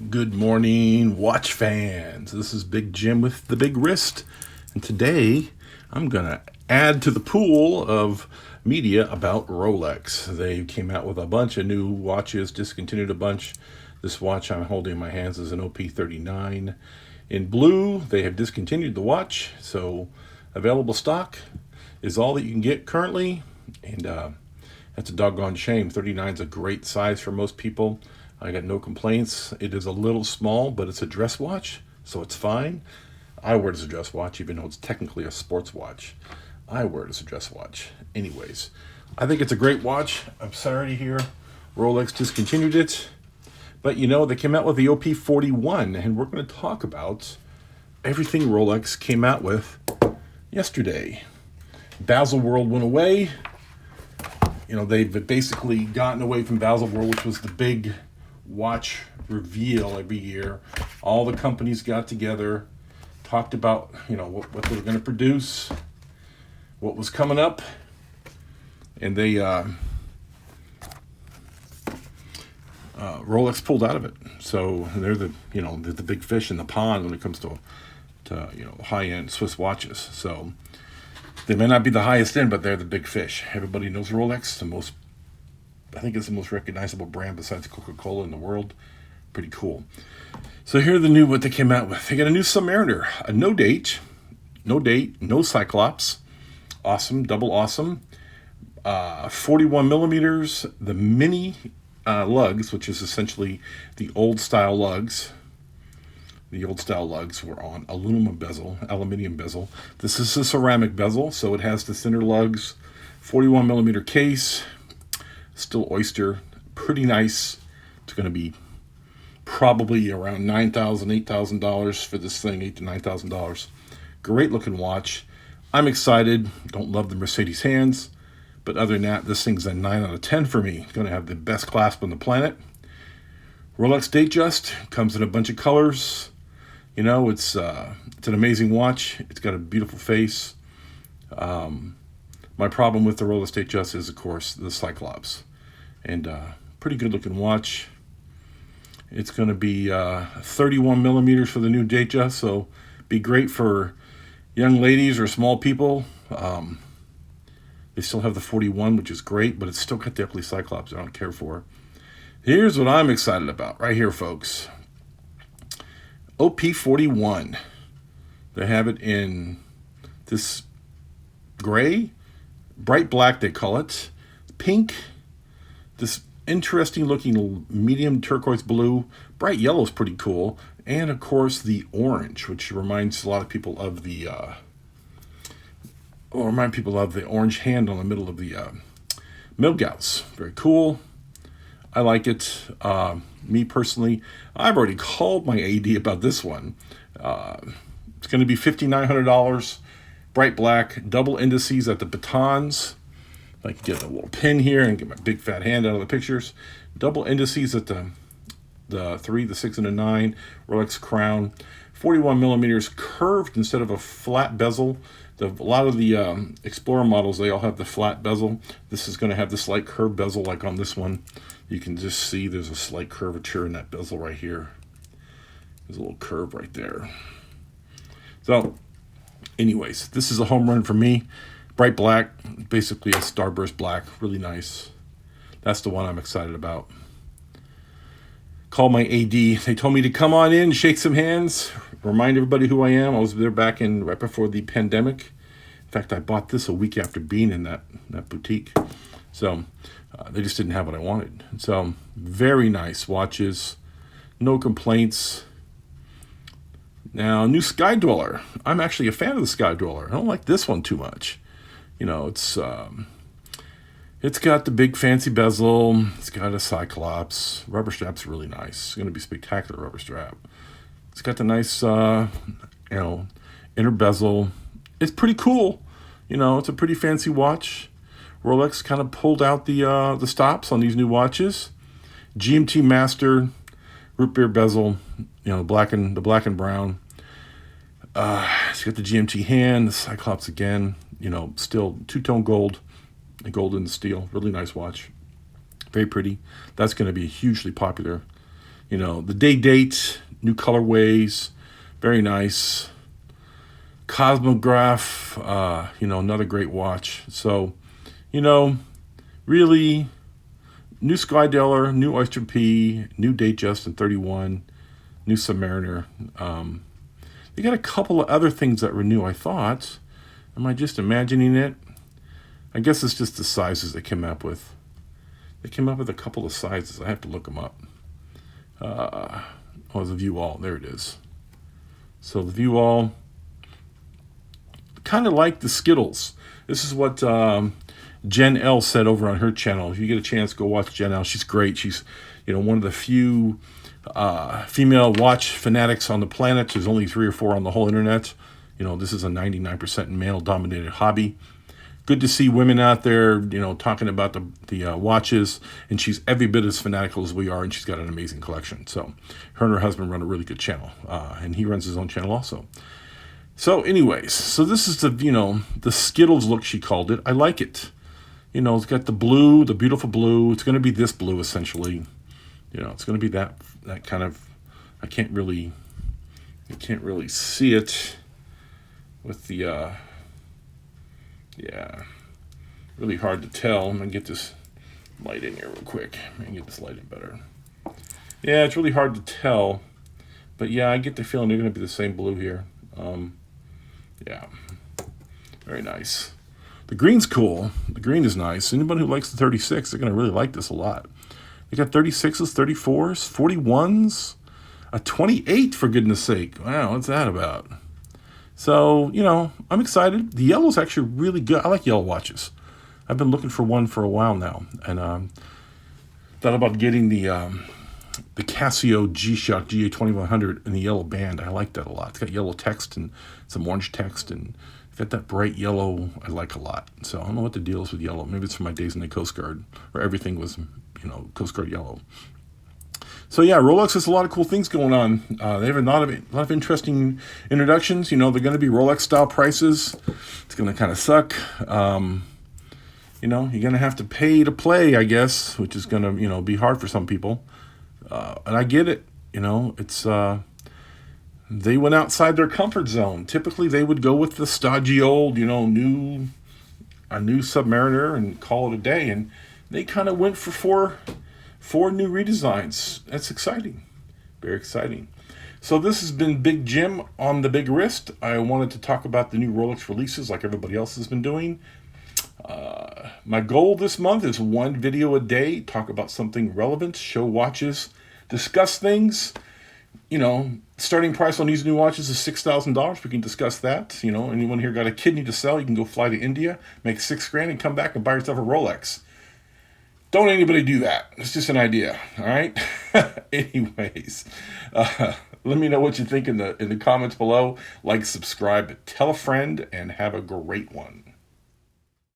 Good morning, watch fans. This is Big Jim with the Big Wrist, and today I'm going to add to the pool of media about Rolex. They came out with a bunch of new watches, discontinued a bunch. This watch I'm holding in my hands is an OP39 in blue. They have discontinued the watch, so available stock is all that you can get currently, and that's a doggone shame. 39 is a great size for most people. I got no complaints. It is a little small, but it's a dress watch, so it's fine. I wear it as a dress watch, even though it's technically a sports watch. I wear it as a dress watch. Anyways, I think it's a great watch. I'm sorry to hear Rolex discontinued it. But they came out with the OP41, and we're going to talk about everything Rolex came out with yesterday. Baselworld went away. They've basically gotten away from Baselworld, which was the big watch reveal every year. All the companies got together, talked about what they were going to produce, what was coming up, and they Rolex pulled out of it. So they're the big fish in the pond when it comes to high end Swiss watches. So they may not be the highest end, but they're the big fish. Everybody knows Rolex. I think it's the most recognizable brand besides Coca-Cola in the world. Pretty cool. So here are what they came out with. They got a new Submariner, a no date, no Cyclops. Awesome, double awesome. 41 millimeters, the mini lugs, which is essentially the old style lugs. The old style lugs were on aluminium bezel. This is a ceramic bezel, so it has the thinner lugs. 41 millimeter case, still oyster, pretty nice. It's going to be probably around $9,000, $8,000 for this thing, $8,000 to $9,000. Great looking watch. I'm excited. Don't love the Mercedes hands, but other than that, this thing's a 9 out of 10 for me. It's going to have the best clasp on the planet. Rolex Datejust comes in a bunch of colors. It's an amazing watch. It's got a beautiful face. My problem with the Rolex Datejust is, of course, the Cyclops. And pretty good looking watch. It's going to be 31 millimeters for the new Datejust, so be great for young ladies or small people. They still have the 41, which is great, but it's still got the ugly Cyclops I don't care for. Here's what I'm excited about right here, folks. OP41. They have it in this gray, bright black they call it, pink, this interesting looking medium turquoise blue, bright yellow is pretty cool, and of course the orange, which reminds a lot of people of the orange hand on the middle of the Milgauss. Very cool. I like it. Me personally, I've already called my AD about this one. It's going to be $5,900, bright black, double indices at the batons. I can get a little pin here and get my big fat hand out of the pictures. Double indices at the 3, the 6, and the 9. Rolex crown. 41 millimeters curved instead of a flat bezel. A lot of the Explorer models, they all have the flat bezel. This is going to have the slight curved bezel like on this one. You can just see there's a slight curvature in that bezel right here. There's a little curve right there. So, anyways, this is a home run for me. Bright black, basically a starburst black, really nice. That's the one I'm excited about. Call my AD. They told me to come on in, shake some hands, remind everybody who I am. I was there right before the pandemic. In fact, I bought this a week after being in that boutique. So they just didn't have what I wanted. So very nice watches, no complaints. Now, new Sky Dweller. I'm actually a fan of the Sky Dweller. I don't like this one too much. It's got the big fancy bezel. It's got a Cyclops. Rubber strap's really nice. It's going to be spectacular rubber strap. It's got the nice, inner bezel. It's pretty cool. It's a pretty fancy watch. Rolex kind of pulled out the stops on these new watches. GMT Master, root beer bezel. The black and brown. It's got the GMT hand, the Cyclops again. Still two-tone gold. The gold and the steel. Really nice watch. Very pretty. That's going to be hugely popular. The day date, new colorways, very nice. Cosmograph, another great watch. So, you know, really, new Skydeller, new Oyster P, new Datejust 31, new Submariner. They got a couple of other things that were new, I thought. Am I just imagining it? I guess it's just the sizes they came up with. They came up with a couple of sizes. I have to look them up. The View All. There it is. So the View All, kind of like the Skittles. This is what Jen L said over on her channel. If you get a chance, go watch Jen L. She's great. She's, one of the few female watch fanatics on the planet. There's only 3 or 4 on the whole internet. This is a 99% male-dominated hobby. Good to see women out there, talking about the watches, and she's every bit as fanatical as we are, and she's got an amazing collection. So her and her husband run a really good channel, and he runs his own channel also. So anyways, so this is the Skittles look, she called it. I like it. It's got the blue, the beautiful blue. It's going to be this blue, essentially. It's going to be that kind of, I can't really see it with the, really hard to tell. I'm going to get this light in here real quick. I'm going to get this light in better. Yeah, it's really hard to tell. But yeah, I get the feeling they're going to be the same blue here. Yeah, very nice. The green's cool. The green is nice. Anybody who likes the 36, they're going to really like this a lot. They got 36s, 34s, 41s, a 28, for goodness sake. Wow, what's that about? So, I'm excited. The yellow's actually really good. I like yellow watches. I've been looking for one for a while now. And thought about getting the Casio G-Shock GA2100 in the yellow band. I like that a lot. It's got yellow text and some orange text, and it's got that bright yellow I like a lot. So I don't know what the deal is with yellow. Maybe it's from my days in the Coast Guard, where everything was, Coast Guard yellow. So yeah, Rolex has a lot of cool things going on. They have a lot of interesting introductions. They're going to be Rolex style prices. It's going to kind of suck. You're going to have to pay to play, I guess, which is going to, be hard for some people. And I get it. It's they went outside their comfort zone. Typically, they would go with the stodgy old, new Submariner and call it a day. And they kind of went for four new redesigns. That's exciting. Very exciting. So this has been Big Jim on the Big Wrist. I wanted to talk about the new Rolex releases like everybody else has been doing. My goal this month is 1 video a day. Talk about something relevant, show watches, discuss things. Starting price on these new watches is $6,000. We can discuss that. Anyone here got a kidney to sell, you can go fly to India, make $6,000 and come back and buy yourself a Rolex. Don't anybody do that. It's just an idea. All right. Anyways, let me know what you think in the comments below. Like, subscribe, tell a friend, and have a great one.